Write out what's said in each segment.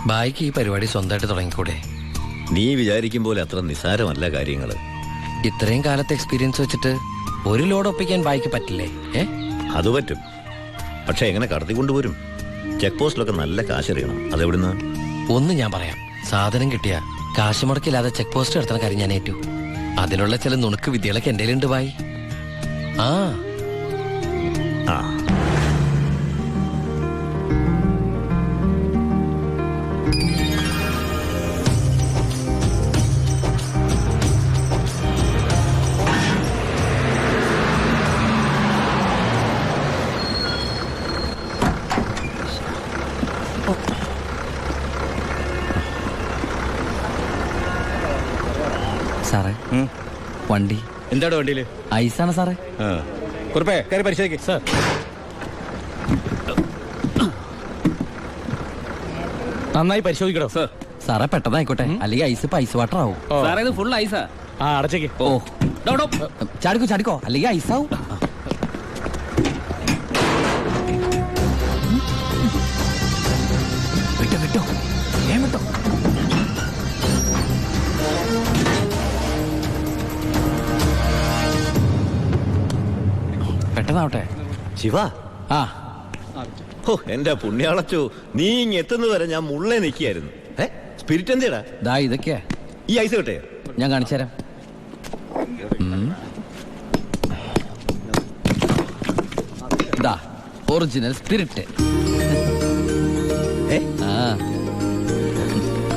ബായിക്ക് ഈ പരിപാടി സ്വന്തമായിട്ട് തുടങ്ങിക്കൂടെ? നീ വിചാരിക്കും പോലെ അത്ര നിസ്സാരമല്ല കാര്യങ്ങൾ. ഇത്രയും കാലത്തെ എക്സ്പീരിയൻസ് വെച്ചിട്ട് ഒരു ലോഡ് ഒപ്പിക്കാൻ ബായിക്ക് പറ്റില്ലേ? അത് പറ്റും, പക്ഷെ എങ്ങനെ കടത്തിക്കൊണ്ടുവരും? ചെക്ക് പോസ്റ്റിലൊക്കെ നല്ല കാശറിയണം. അതെവിടുന്ന്? ഒന്ന് ഞാൻ പറയാം, സാധനം കിട്ടിയ കാശ് മുടക്കില്ലാതെ ചെക്ക് പോസ്റ്റ് നടത്തുന്ന കാര്യം ഞാൻ ഏറ്റു. അതിനുള്ള ചില നുണുക്ക് വിദ്യകളൊക്കെ എൻ്റെ ഉണ്ട് ബായി. ആ ആ സാറേ, വണ്ടി എന്താണ് വണ്ടിയില്? ഐസാണ് സാറേ. കുറുപ്പേ കയറി പരിശോധിക്കും സാർ. നന്നായി പരിശോധിക്കണോ സാർ? സാറേ പെട്ടെന്നായിക്കോട്ടെ, അല്ലെങ്കിൽ ഐസ് ഐസ് വാട്ടർ ആവും. സാറേ ഇത് ഫുൾ ഐസാ. ആ അടച്ചേക്ക്. ഓ ചാടിക്കോ ചാടിക്കോ, അല്ലെങ്കിൽ ഐസാവും. വിട്ടോ വിട്ടോ, വേഗം വിട്ടോ. പെട്ടെന്നാവട്ടെ. ശിവ, ആ ഓ എന്റെ പുണ്യാളച്ചോ, നീ ഇങ്ങ് എത്തുന്നവരെ ഞാൻ മുള്ളേ നിൽക്കിയായിരുന്നു. സ്പിരിറ്റ് എന്തേടാ? ദാ ഇതൊക്കെയാ. ഈ ഐസ് കിട്ടയോ? ഞാൻ കാണിച്ചു തരാം. ദാ ഒറിജിനൽ സ്പിരിറ്റ്. ആ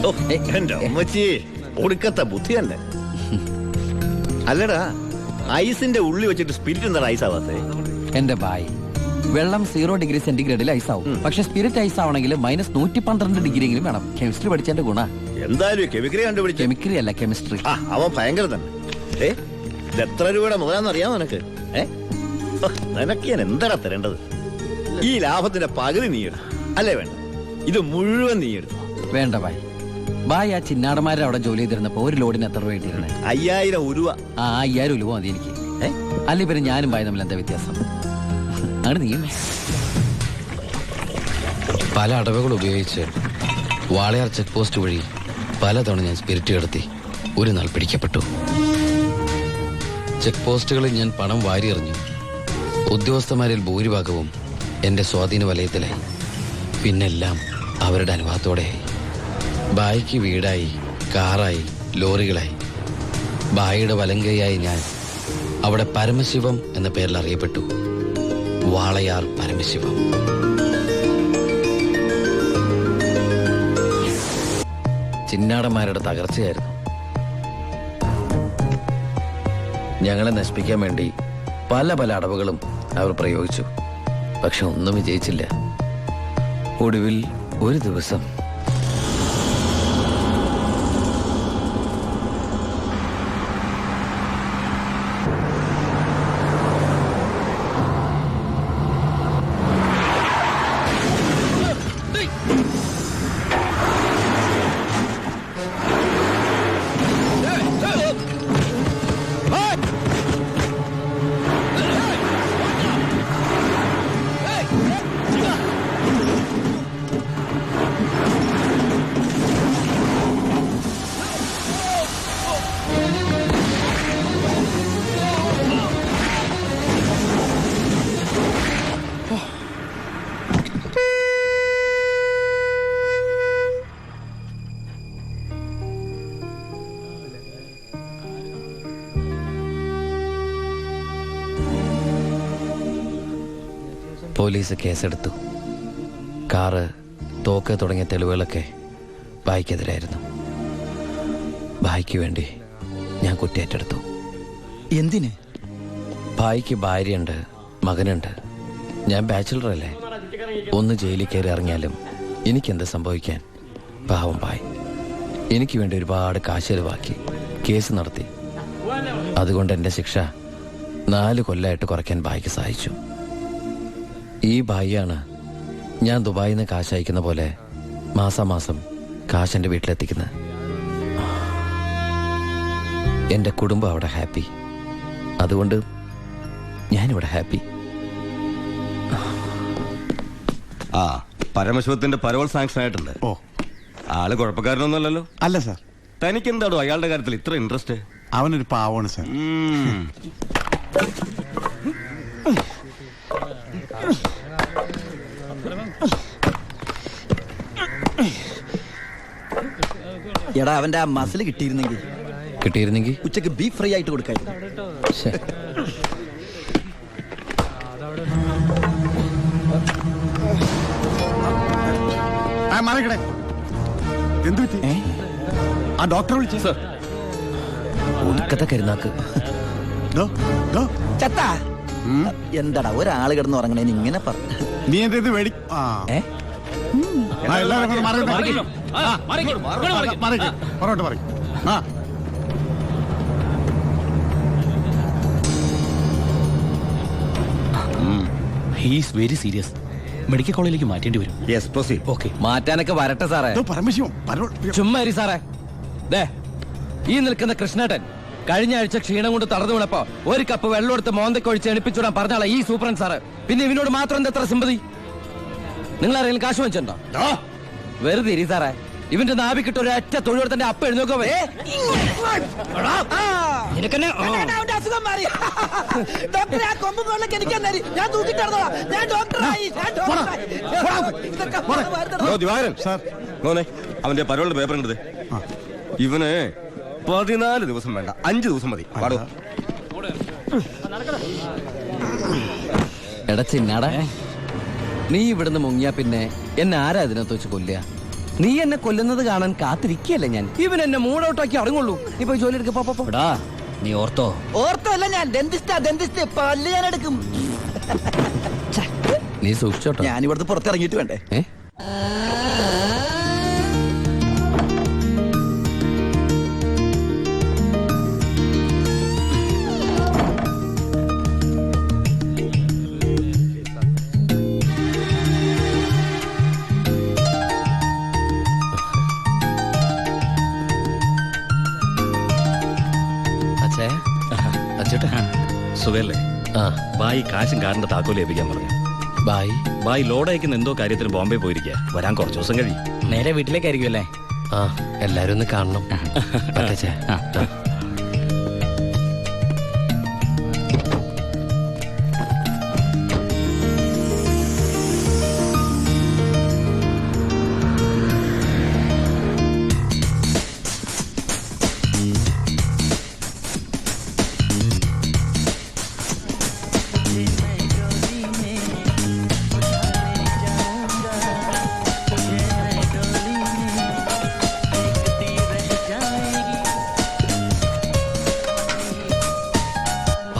ഓ എന്റെ അമ്മച്ചി, ഒടുക്കത്തെ ബുദ്ധിയല്ലേ. അല്ലടാ, ഐസിന്റെ ഉള്ളി വെച്ചിട്ട് സ്പിരിറ്റ് എന്താ ഐസ് ആവാത്തേ? എന്റെ ബായ്, വെള്ളം 0 ഡിഗ്രി സെന്റിഗ്രേഡിൽ ഐസ് ആവും. പക്ഷെ സ്പിരിറ്റ് ഐസ് ആവണമെങ്കിൽ -112 ഡിഗ്രി എങ്കിലും വേണം. കെമിസ്ട്രി പഠിച്ചതിന്റെ ഗുണ. എന്തായാലും കെമിക്കറി കണ്ടുപിടിച്ചു. കെമിക്കറി അല്ല, കെമിസ്ട്രി. അവൻ ഭയങ്കര തന്നെ. ഇത് എത്ര രൂപയുടെ മുതലാന്ന് അറിയാമോ നിനക്ക്? നിനക്ക് ഞാൻ എന്താ തരേണ്ടത്? ഈ ലാഭത്തിന്റെ പകുതി നീ എടുത്തു അല്ലേ? വേണ്ട, ഇത് മുഴുവൻ നീ എടുത്തു. വേണ്ട ബായ്. ബായ്, ആ ചിന്നാടന്മാരെ അവിടെ ജോലി ചെയ്തിരുന്നപ്പോ ഒരു ലോഡിന് എത്ര രൂപ കിട്ടിയിരുന്നേ? 5000 രൂപ. ആ 5000 രൂപ മതി എനിക്ക്. അല്ല ഇവര് ഞാനും ബായ് തമ്മിൽ എന്താ വ്യത്യാസം? അങ്ങനെ നീ പല അടവുകൾ ഉപയോഗിച്ച് വാളയാർ ചെക്ക് പോസ്റ്റ് വഴി പലതവണ ഞാൻ സ്പിരിറ്റ് കടത്തി ഒരു നാൾ പിടിക്കപ്പെട്ടു. ചെക്ക് പോസ്റ്റുകളിൽ ഞാൻ പണം വാരിയെറിഞ്ഞു. ഉദ്യോഗസ്ഥന്മാരിൽ ഭൂരിഭാഗവും എൻ്റെ സ്വാധീന വലയത്തിലായി. പിന്നെല്ലാം അവരുടെ അനുഭവത്തോടെയായി. ബായിക്ക് വീടായി, കാറായി, ലോറികളായി. ബായിയുടെ വലങ്കയായി ഞാൻ അവിടെ പരമശിവം എന്ന പേരിൽ അറിയപ്പെട്ടു. വാളയാർ പരമശിവം. ചിന്നാടന്മാരുടെ തകർച്ചയായിരുന്നു. ഞങ്ങളെ നശിപ്പിക്കാൻ വേണ്ടി പല പല അടവുകളും അവർ പ്രയോഗിച്ചു. പക്ഷെ ഒന്നും വിജയിച്ചില്ല. ഒടുവിൽ ഒരു ദിവസം പോലീസ് കേസെടുത്തു. കാറ്, തോക്ക് തുടങ്ങിയ തെളിവുകളൊക്കെ ബായിക്കെതിരായിരുന്നു. ബായിക്ക് വേണ്ടി ഞാൻ കുറ്റേറ്റെടുത്തു. എന്തിന്? ബായിക്ക് ഭാര്യയുണ്ട്, മകനുണ്ട്. ഞാൻ ബാച്ചിലറല്ലേ. ഒന്ന് ജയിലിൽ കയറി ഇറങ്ങിയാലും എനിക്കെന്ത് സംഭവിക്കാൻ? പാവം ബായ് എനിക്ക് വേണ്ടി ഒരുപാട് കാശ് ചെലവാക്കി കേസ് നടത്തി. അതുകൊണ്ട് എൻ്റെ ശിക്ഷ 4 കൊല്ലമായിട്ട് കുറയ്ക്കാൻ ബായിക്ക് സഹായിച്ചു. ഈ ബായിയാണ് ഞാൻ ദുബായിൽ നിന്ന് കാശ് അയക്കുന്ന പോലെ മാസാമാസം കാശ് എൻ്റെ വീട്ടിലെത്തിക്കുന്നത്. എൻ്റെ കുടുംബം അവിടെ ഹാപ്പി. അതുകൊണ്ട് ഞാനിവിടെ ഹാപ്പി. ആ പരമശിവത്തിന്റെ പരോൾ സാങ്ഷൻ ആയിട്ടുണ്ട്. ആള് കുഴപ്പക്കാരനൊന്നുമല്ലല്ലോ. അല്ല സാർ, തനിക്ക് എന്താണോ അയാളുടെ കാര്യത്തിൽ ഇത്ര ഇൻട്രസ്റ്റ്? അവനൊരു പാവമാണ് സാർ. എടാ അവന്റെ ആ മസിൽ കിട്ടിയിരുന്നെങ്കിൽ ഉച്ചക്ക് ബീഫ് ഫ്രൈ ആയിട്ട് കൊടുക്കായിരുന്നു. ശ്ശെ. മാറിക്കടേ, എന്ത് പറ്റി? ആ ഡോക്ടറെ വിളിച്ചു സാർ. ഒടുക്കത്തെ കരുനാക്ക്. ചത്താ എന്താടാ ഒരാള് കിടന്ന് ഉറങ്ങണേന് ഇങ്ങനെ പറഞ്ഞു. നീ എന്താ ഇത് മേടി? എല്ലാവരും പുറകോട്ട് പറയും. ആ ഹീസ് വെരി സീരിയസ്. മെഡിക്കൽ കോളേജിലേക്ക് മാറ്റേണ്ടി വരും. Yes proceed. ഓക്കെ. മാറ്റാനൊക്കെ വരട്ടെ സാറേ. പരമശിവം ചുമ്മാ ഇരി സാറേ. ദേ, ഈ നിൽക്കുന്ന കൃഷ്ണേട്ടൻ കഴിഞ്ഞ ആഴ്ച ക്ഷീണം കൊണ്ട് തളർന്നു വീണപ്പോ ഒരു കപ്പ് വെള്ളം എടുത്ത് മോന്തക്കൊഴിച്ച് എണിപ്പിച്ചുവിടാൻ പറഞ്ഞാളാ ഈ സൂപ്രണ്ട് സാറ്. പിന്നെ ഇവനോട് മാത്രം എന്താ എത്ര സിമ്പതി? നിങ്ങൾ ആരെങ്കിലും കാശ് വെച്ചിട്ടുണ്ടോ? വെറുതെ ഇരി സാറേ. ഇവന്റെ നാവിക്കിട്ട് ഒരു ഒറ്റ തൊഴിലെടുത്തന്റെ അപ്പ എഴുന്നോക്കോ. അവന്റെ പരോളുടെ പേപ്പർ ഉണ്ട്. ഇവന് 14 ദിവസം വേണ്ട, 5 ദിവസം മതി. പാടോ. എടാ ചിന്നാടാ, നീ ഇവിടുന്ന് മുങ്ങിയാ പിന്നെ എന്നെ ആരാ ഇതിനകത്ത് വെച്ച് കൊല്ലുക? നീ എന്നെ കൊല്ലുന്നത് കാണാൻ കാത്തിരിക്കല്ലേ ഞാൻ. ഇവൻ എന്നെ മൂടൗട്ടാക്കി അടങ്ങുള്ളൂ. നീ പോയി ജോലി എടുക്ക. പോടാ. നീ ഓർത്തോ? ഓർത്തല്ല ഞാൻ ഡെന്റിസ്റ്റ് പല്ല് ഞാൻ എടുക്കും. നീ സൂക്ഷിച്ചോട്ടോ. ഞാൻ ഇവിടുന്ന് പുറത്തിറങ്ങിയിട്ട് വേണ്ടേ? സുഖല്ലേ? ബായി കാശും കാറിന്റെ താക്കോല് ഏൽപ്പിക്കാൻ പറഞ്ഞു. ബായി ലോഡ് അയക്കുന്ന എന്തോ കാര്യത്തിന് ബോംബെ പോയിരിക്കുക. വരാൻ കുറച്ച് ദിവസം കഴിയും. നേരെ വീട്ടിലേക്കായിരിക്കും അല്ലേ? എല്ലാരും ഒന്ന് കാണണം.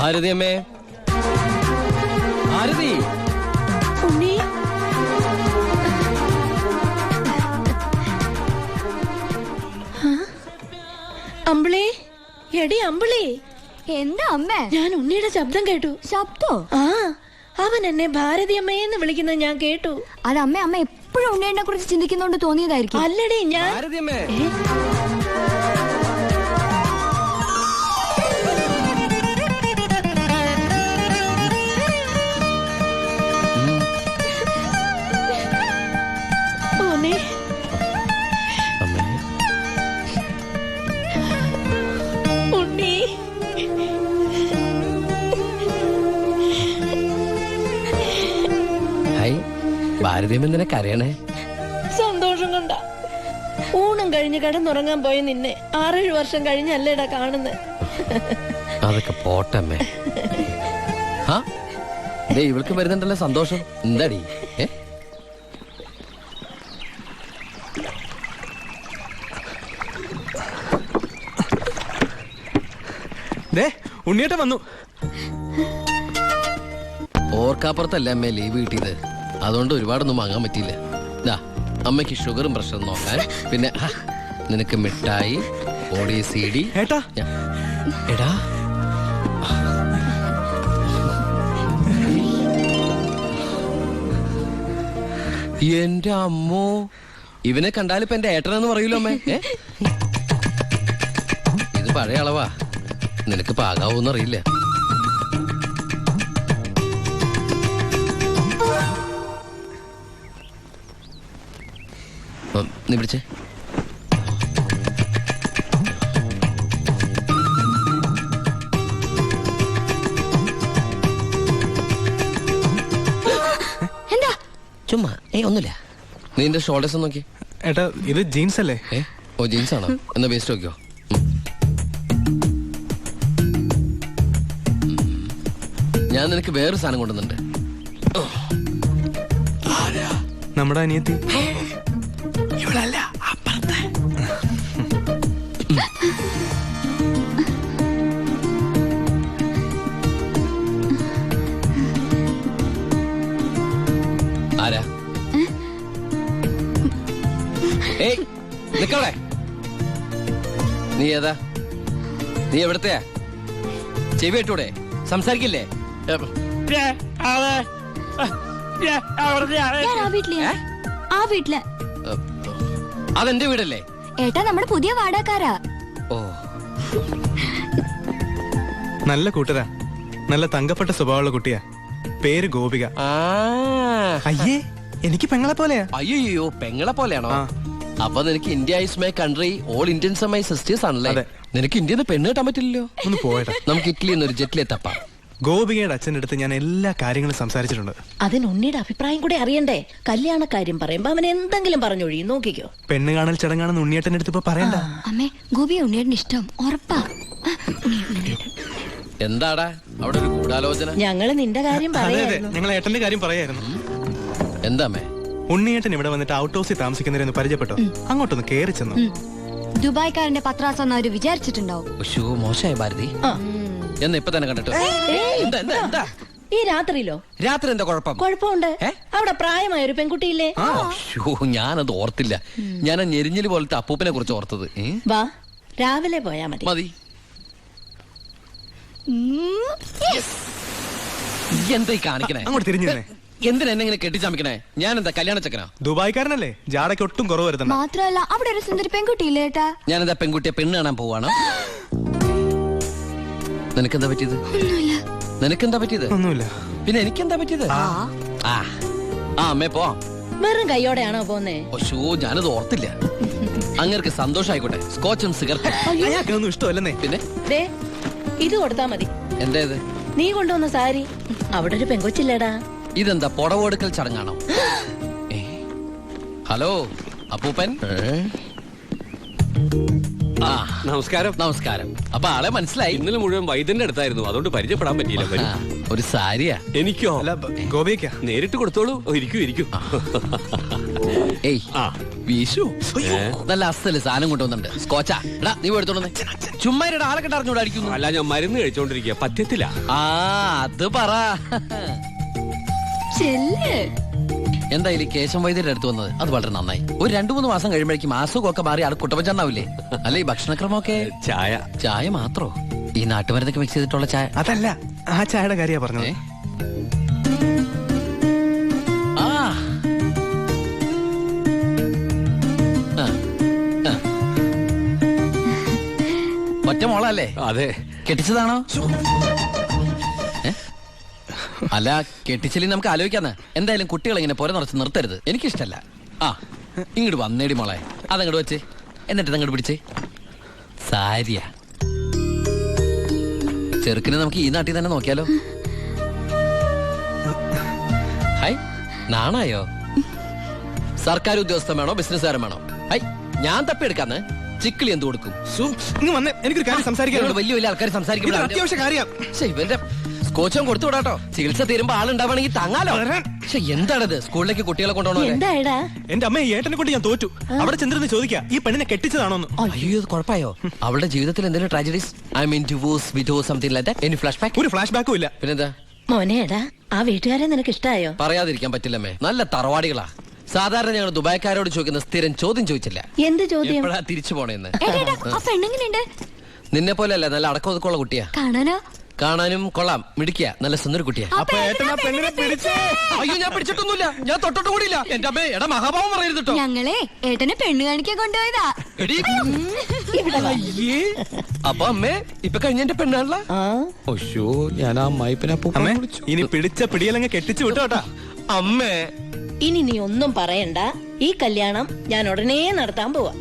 ഭാരതി അമ്മേ, ഭാരതി. ഉണ്ണി, അമ്പിളി, എടി അമ്പിളി. എന്താ അമ്മ? ഞാൻ ഉണ്ണിയുടെ ശബ്ദം കേട്ടു. ശബ്ദോ? ആ, അവൻ എന്നെ ഭാരതി അമ്മയെന്ന് വിളിക്കുന്നത് ഞാൻ കേട്ടു. അത് അമ്മ എപ്പോഴും ഉണ്ണിയെ കുറിച്ച് ചിന്തിക്കുന്നോണ്ട് തോന്നിയതായിരിക്കും. അല്ലടി ഞാൻ. ഭാരതി അമ്മേ. ഉണ്ണി, ഹായ്. ഭാരതി അമ്മ എന്തിനാ കരയണേ? സന്തോഷം കൊണ്ട. ഊണം കഴിഞ്ഞ് കിടന്നുറങ്ങാൻ പോയ നിന്നെ 6-7 വർഷം കഴിഞ്ഞല്ലേടാ കാണുന്നത്. അതൊക്കെ പോട്ടമ്മേ. ഇവൾക്ക് വരുന്നുണ്ടല്ലോ സന്തോഷം. എന്താടി? ഉണ്ണിയേട്ടൻ വന്നു. ഓർക്കാപ്പുറത്തല്ല അമ്മേ ലീവ് കിട്ടിയത്. അതുകൊണ്ട് ഒരുപാടൊന്നും വാങ്ങാൻ പറ്റിയില്ല. അമ്മയ്ക്ക് ഷുഗറും പ്രഷറും നോക്കാൻ, പിന്നെ നിനക്ക് മിഠായി, ഓടി CD. എടാ, എന്റെ അമ്മോ, ഇവനെ കണ്ടാലിപ്പോ എന്റെ ഏട്ടനെന്ന് പറയൂലോ അമ്മേ. ഇത് പഴയ അളവാ, നിനക്ക് പാകാവൂന്നറിയില്ല. നീ പിടിച്ചേ. നിന്റെ ഷോൾഡേഴ്സ് നോക്കി. ഏട്ടാ ഇത് ജീൻസ് അല്ലേ? ഓ ജീൻസ് ആണോ? എന്നാ വേസ്റ്റ് നോക്കിയോ. ഞാൻ നിനക്ക് വേറൊരു സാധനം കൊണ്ടുവന്നുണ്ട്. നമ്മുടെ അനിയത്തി. ഇവളല്ല, അപ്പുറത്തെ. ആരാ? ഏയ് നിക്കവിടെ. നീ ഏതാ? നീ എവിടത്തെയാ? ചെവി ഇട്ടൂടെ? സംസാരിക്കില്ലേ? ഞാൻ ആ വീട്ടിലെയാ. ആ വീട്ടില്. അതെന്റെ വീടല്ലേ? ഏട്ടാ നമ്മുടെ പുതിയ വാടകക്കാരാ. ഓ നല്ല കൂട്ടരാ, നല്ല തങ്കപ്പെട്ട സ്വഭാവമുള്ള കുട്ടിയാ. പേര് ഗോപിക. അയ്യേ എനിക്ക് പെങ്ങളെ പോലെയാ. അയ്യോ പെങ്ങളെ പോലെയാണോ? അപ്പൊ നിനക്ക് India is my country, all Indians are my sisters ആണല്ലേ? നിനക്ക് ഇന്ത്യന്ന് പെണ്ണ് കിട്ടാൻ പറ്റില്ലല്ലോ. ഒന്ന് പോയട്ടെ. നമുക്ക് ഇറ്റലിയിൽ നിന്ന് ഒരു ജെറ്റിലെ തപ്പാം. ഗോപികയുടെ അച്ഛൻ്റെ അടുത്ത് ഞാൻ എല്ലാ കാര്യങ്ങളും സംസാരിച്ചിട്ടുണ്ട്. അതിന് ഉണ്ണിയുടെ അഭിപ്രായം കൂടെ അറിയണ്ടേ? കല്യാണ കാര്യം പറയുമ്പോ അവൻ എന്തെങ്കിലും പറഞ്ഞൊഴിയും. നോക്കിക്കോ. പെണ്ണ് കാണൽ ചടങ്ങാണെന്ന് ഉണ്ണിയേട്ടൻ്റെ അടുത്ത് ഇപ്പൊ പറയണ്ട. അമ്മേ ഗോപിയെ ഉണ്ണിയേട്ടന് ഇഷ്ടം ഉറപ്പാ. എന്താടാ അവിടെ ഒരു ഗൂഢാലോചന? ഞങ്ങള് നിന്റെ കാര്യം അതെ അതെ, പറയായിരുന്നു. ഞങ്ങൾ ഏട്ടന്റെ കാര്യം പറയായിരുന്നു. എന്താമേ? ഉണ്ണിയേട്ടൻ ഇവിടെ വന്നിട്ട് ഔട്ട് ഹൗസിൽ താമസിക്കുന്നവരെന്ന് പരിചയപ്പെട്ടോ. അങ്ങോട്ടൊന്ന് കേറി ചെന്നു. ദുബായ്ക്കാരന്റെ പത്രാസം അവര് വിചാരിച്ചിട്ടുണ്ടാവും. മോശമായ ഭാരതി. എന്ന് ഇപ്പൊ തന്നെ കണ്ടിട്ട്. എന്താ എന്താ എന്താ? ഈ രാത്രിയിലോ? രാത്രി എന്താ കുഴപ്പം? കുഴപ്പമുണ്ട്. അവിടെ പ്രായമായ ഒരു പെൺകുട്ടിയില്ലേ? ഞാനത് ഓർത്തില്ല. ഞാൻ ആ ഞെരിഞ്ഞില് പോലത്തെ അപ്പൂപ്പനെ കുറിച്ച് ഓർത്തത്. വാ, രാവിലെ പോയാ മതി. മതി. എന്താ ഈ കാണിക്കണേ? അങ്ങോട്ട് തിരിഞ്ഞേ. എന്തിനാ എന്നെ ഇങ്ങനെ കെട്ടിച്ചമിക്കണേ? ഞാൻ എന്താ കല്യാണ ചക്കനാ? ദുബായ്ക്കാരനല്ലേ, ജാടയ്ക്ക് ഒട്ടും കുറവ് വരുത്തണ്ട. മാത്രമല്ല അവിടെ ഒരു സുന്ദരി പെൺകുട്ടിയില്ലേ ഏട്ടാ? ഞാനെന്താ പെൺകുട്ടിയെ പെണ്ണ് കാണാൻ പോവാണ്? നിനക്കെന്താ പറ്റിയത്? നിനക്കെന്താ പറ്റിയത്? ഒന്നുമില്ല. പിന്നെ എനിക്കെന്താ പറ്റിയത്? ആ അമ്മേ പോ. വെറും കൈയോടെയാണോ പോന്നേ? ഞാനത് ഓർത്തില്ല. അങ്ങേർക്ക് സന്തോഷായിക്കോട്ടെ. സ്കോച്ചും സിഗരറ്റും. അയാൾക്കൊന്നും ഇഷ്ടമല്ലെന്നേ. പിന്നെ ദേ, ഇത് കൊടുത്താ മതി. എന്താ ഇത്? നീ കൊണ്ടുവന്ന സാരി. അവിടെ ഒരു പെങ്കൊച്ചില്ലേടാ. ഇതെന്താ പുടവെടുക്കൽ ചടങ്ങാണോ? ഹലോ അപ്പൂപ്പൻ. ആ നമസ്കാരം. നമസ്കാരം. അപ്പൊ ആളെ മനസ്സിലായി? ഇന്നലെ മുഴുവൻ വൈദ്യന്റെ അടുത്തായിരുന്നു, അതുകൊണ്ട് പരിചയപ്പെടാൻ പറ്റിയില്ല. ഒരു സാരിയാ? എനിക്കോ? അല്ല ഗോപിക്കാ. നേരിട്ട് കൊടുത്തോളൂ. ഇരിക്കൂ. ഏയ് വീശു. നല്ല അസല് സാധനം കൊണ്ടുവന്നുണ്ട്. സ്കോച്ചാ. എടാ നീ എടുത്തോണ്ടേ. ചുമ്മാ ആളെ കണ്ടറിഞ്ഞൂടെ അടിക്കുന്നു? അല്ല, ഞാൻ മരുന്ന് കഴിച്ചോണ്ടിരിക്കുക, പറ്റത്തില്ല. അത് പറ. എന്തായാലും കേശം വൈദ്യരുടെ അടുത്ത് വന്നത് അത് വളരെ നന്നായി. ഒരു 2-3 മാസം കഴിയുമ്പോഴേക്കും അസുഖമൊക്കെ മാറി ആൾ കുട്ടപ്പച്ചണ്ടാവില്ലേ? അല്ല ഈ ഭക്ഷണക്രമമൊക്കെ? ചായ മാത്രോ? ഈ നാട്ടുമരുന്നൊക്കെ മിക്സ് ചെയ്തിട്ടുള്ള ചായ? അതല്ല, ആ ചായയുടെ കാര്യ പറഞ്ഞത്. ഒറ്റ മോളല്ലേ? അതെ. കെട്ടിച്ചതാണോ? അല്ല കെട്ടിച്ചില്ലേ നമുക്ക് ആലോചിക്കാന്ന്. എന്തായാലും കുട്ടികൾ ഇങ്ങനെ പുര നിറച്ച് നിർത്തരുത്, എനിക്കിഷ്ടല്ല. ഇങ്ങോട്ട് വന്നേടി മോളെ. അതങ്ങോട്ട് വെച്ച് എന്നിട്ട് അങ്ങോട്ട് പിടിച്ചേ. സാരിയാ. ചെറുക്കിനെ നമുക്ക് ഈ നാട്ടിൽ തന്നെ നോക്കിയാലോ? ഹൈ നാണായോ? സർക്കാർ ഉദ്യോഗസ്ഥൻ വേണോ ബിസിനസ്സുകാരൻ വേണോ? ഹൈ ഞാൻ തപ്പിയെടുക്കാന്ന്. ചിക്കിളി എന്ത് കൊടുക്കും? എനിക്കൊരു കാര്യം സംസാരിക്കാൻ. വലിയ വലിയ ആൾക്കാർ സംസാരിക്കുമ്പോൾ അത്യാവശ്യ കാര്യം. ഇവന്റെ സ്കോച്ചും കൊടുത്തു വിടാട്ടോ. ചികിത്സ തീരുമ്പോ ആളുണ്ടാവണമെങ്കിൽ തങ്ങാലോ. എന്താണത്? സ്കൂളിലേക്ക് കുട്ടികളെ കൊണ്ടുപോകണോ? എന്റെ അമ്മ ഏട്ടനെ കൊണ്ട് ഞാൻ തോറ്റു. അവിടെ ചെന്നിരുന്ന് ചോദിക്കാ ഈ പെണ്ണിനെ കെട്ടിച്ചതാണോന്ന്. അയ്യോ കുഴപ്പമായോ? അവളുടെ ജീവിതത്തിൽ എന്തെങ്കിലും tragedies? I mean divorce, widow, something like that? Any flash back? ഒരു ഫ്ലാഷ് ബാക്കും ഇല്ല. പിന്നെന്താ? മോനേടാ, ആ വീട്ടുകാരെ നിനക്ക് ഇഷ്ടായോ? പറയാതിരിക്കാൻ പറ്റില്ലമ്മേ, നല്ല തറവാടികളാ. സാധാരണ ഞങ്ങൾ ദുബായ്ക്കാരോട് ചോദിക്കുന്ന സ്ഥിരം ചോദ്യം ചോദിച്ചില്ല. എന്ത് ചോദ്യം? എപ്പോഴാ തിരിച്ചു പോണേന്ന്. നിന്നെ പോലെ അല്ല, നല്ല അടക്കമൊതുക്കമുള്ള കുട്ടിയാ. കാണാനും കൊള്ളാം, മിടിക്കുക, നല്ല സുന്ദര കുട്ടിയാ. അയ്യോ ഞാൻ പിടിച്ചിട്ടൊന്നുമില്ല, ഞാൻ തൊട്ടിട്ട് കൂടിയില്ല. എന്റെ അമ്മേ, എടാ മഹാഭാവം പറയരുത് കേട്ടോ. ഞങ്ങളെ ഏട്ടനെ പെണ്ണ് കാണിക്കാൻ കൊണ്ടുപോയതാ. അപ്പൊ അമ്മേ ഇപ്പൊ കഴിഞ്ഞ എന്റെ പെണ്ണാണല്ലോ. ഞാൻ ആ അമ്മായിപ്പനെ ഇനി പിടിച്ച പിടിയലങ്ങ് കെട്ടിച്ചു വിട്ടോട്ടാ. അമ്മേ ഇനി നീ ഒന്നും പറയണ്ട. ഈ കല്യാണം ഞാൻ ഉടനെ നടത്താൻ പോവാ.